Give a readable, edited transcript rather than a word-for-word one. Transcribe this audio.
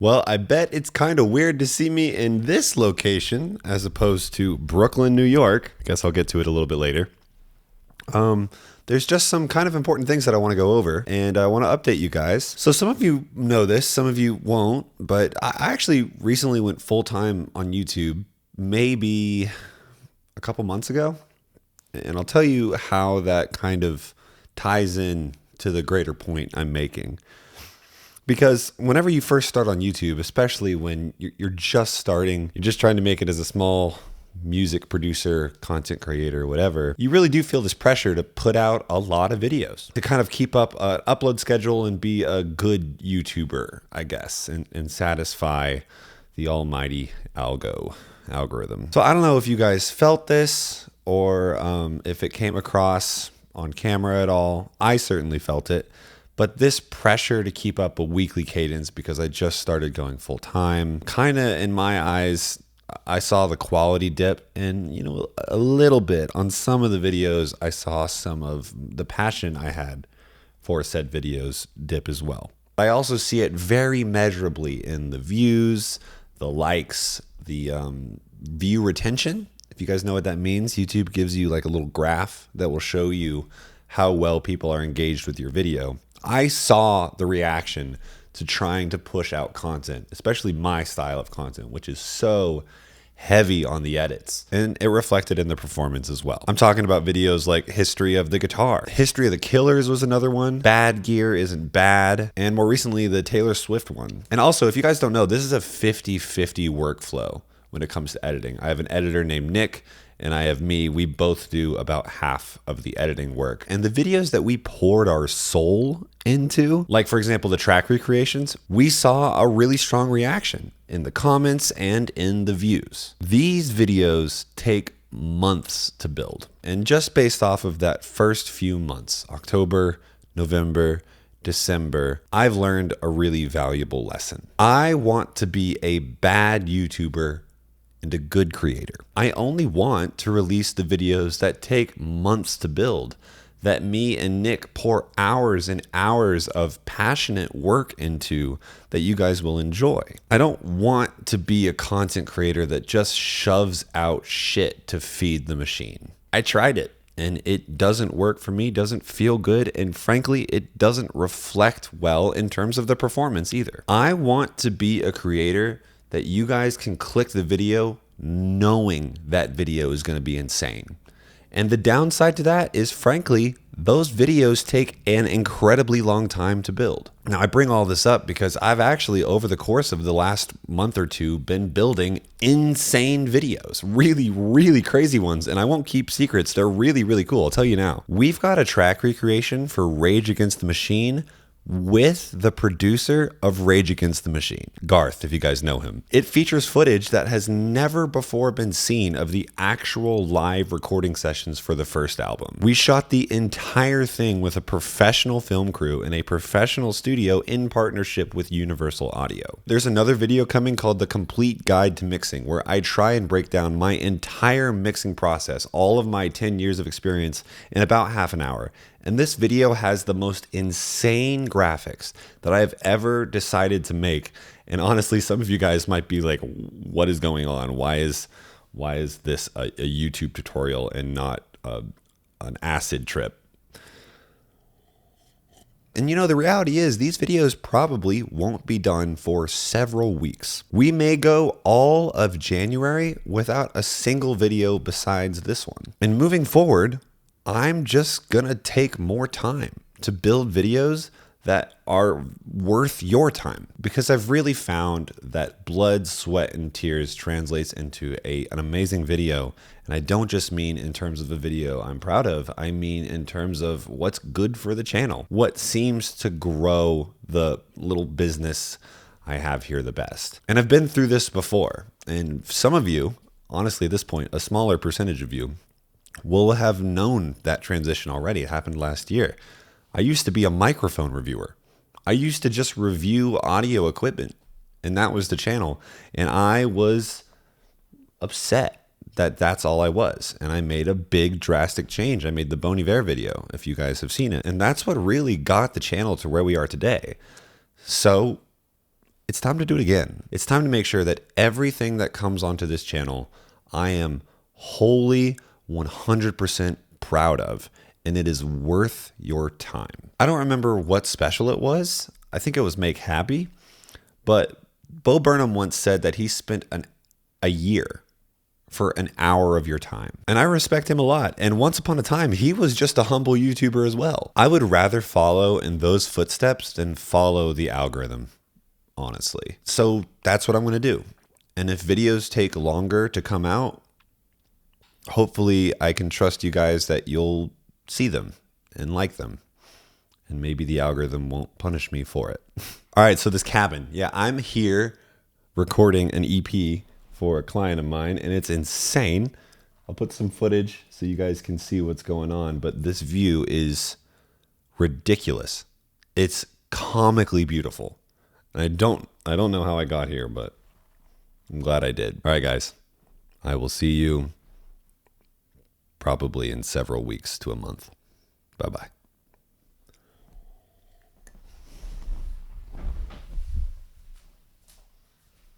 Well, I bet it's kind of weird to see me in this location as opposed to Brooklyn, New York. I guess I'll get to it a little bit later. Um, there's just some kind of important things that I want to go over, and I want to update you guys. So some of you know this, some of you won't, but I actually recently went full time on YouTube, maybe a couple months ago, and I'll tell you how that kind of ties in to the greater point I'm making. Because whenever you first start on YouTube, especially when you're just starting, you're just trying to make it as a small music producer, content creator, whatever, you really do feel this pressure to put out a lot of videos, to kind of keep up an upload schedule and be a good YouTuber, I guess, and satisfy the almighty algorithm. So I don't know if you guys felt this or if it came across on camera at all. I certainly felt it. But this pressure to keep up a weekly cadence because I just started going full time, kind of in my eyes, I saw the quality dip, and a little bit on some of the videos, I saw some of the passion I had for said videos dip as well. I also see it very measurably in the views, the likes, the view retention. If you guys know what that means, YouTube gives you like a little graph that will show you how well people are engaged with your video. I saw the reaction to trying to push out content, especially my style of content, which is so heavy on the edits, and it reflected in the performance as well. I'm talking about videos like History of the Guitar. History of the Killers was another one. Bad Gear Isn't Bad. And more recently, the Taylor Swift one. And also, if you guys don't know, this is a 50-50 workflow when it comes to editing. I have an editor named Nick, and I have me. We both do about half of the editing work. And the videos that we poured our soul into, like for example, the track recreations, we saw a really strong reaction in the comments and in the views. These videos take months to build. And just based off of that first few months, October, November, December, I've learned a really valuable lesson. I want to be a bad YouTuber and a good creator. I only want to release the videos that take months to build, that me and Nick pour hours and hours of passionate work into, that you guys will enjoy. I don't want to be a content creator that just shoves out shit to feed the machine. I tried it and it doesn't work for me, doesn't feel good, and frankly, it doesn't reflect well in terms of the performance either. I want to be a creator that you guys can click the video knowing that video is going to be insane. And the downside to that is, frankly, those videos take an incredibly long time to build. Now, I bring all this up because I've actually, over the course of the last month or two, been building insane videos, really, really crazy ones. And I won't keep secrets. They're really, really cool. I'll tell you now. We've got a track recreation for Rage Against the Machine with the producer of Rage Against the Machine, Garth, if you guys know him. It features footage that has never before been seen of the actual live recording sessions for the first album. We shot the entire thing with a professional film crew in a professional studio in partnership with Universal Audio. There's another video coming called The Complete Guide to Mixing, where I try and break down my entire mixing process, all of my 10 years of experience, in about half an hour. And this video has the most insane graphics that I have ever decided to make. And honestly, some of you guys might be like, what is going on? Why is this a YouTube tutorial and not an acid trip? And the reality is these videos probably won't be done for several weeks. We may go all of January without a single video besides this one. And moving forward, I'm just gonna take more time to build videos that are worth your time, because I've really found that blood, sweat, and tears translates into an amazing video. And I don't just mean in terms of a video I'm proud of, I mean in terms of what's good for the channel, what seems to grow the little business I have here the best. And I've been through this before, and some of you, honestly at this point, a smaller percentage of you, will have known that transition already. It happened last year. I used to be a microphone reviewer. I used to just review audio equipment, and that was the channel. And I was upset that that's all I was. And I made a big drastic change. I made the Bon Iver video, if you guys have seen it. And that's what really got the channel to where we are today. So it's time to do it again. It's time to make sure that everything that comes onto this channel, I am wholly 100% proud of, and it is worth your time. I don't remember what special it was. I think it was Make Happy, but Bo Burnham once said that he spent a year for an hour of your time. And I respect him a lot. And once upon a time, he was just a humble YouTuber as well. I would rather follow in those footsteps than follow the algorithm, honestly. So that's what I'm going to do. And if videos take longer to come out, hopefully I can trust you guys that you'll see them and like them. And maybe the algorithm won't punish me for it. All right, so this cabin. Yeah, I'm here recording an EP for a client of mine, and it's insane. I'll put some footage so you guys can see what's going on, but this view is ridiculous. It's comically beautiful. And I don't know how I got here, but I'm glad I did. All right, guys. I will see you probably in several weeks to a month. Bye-bye.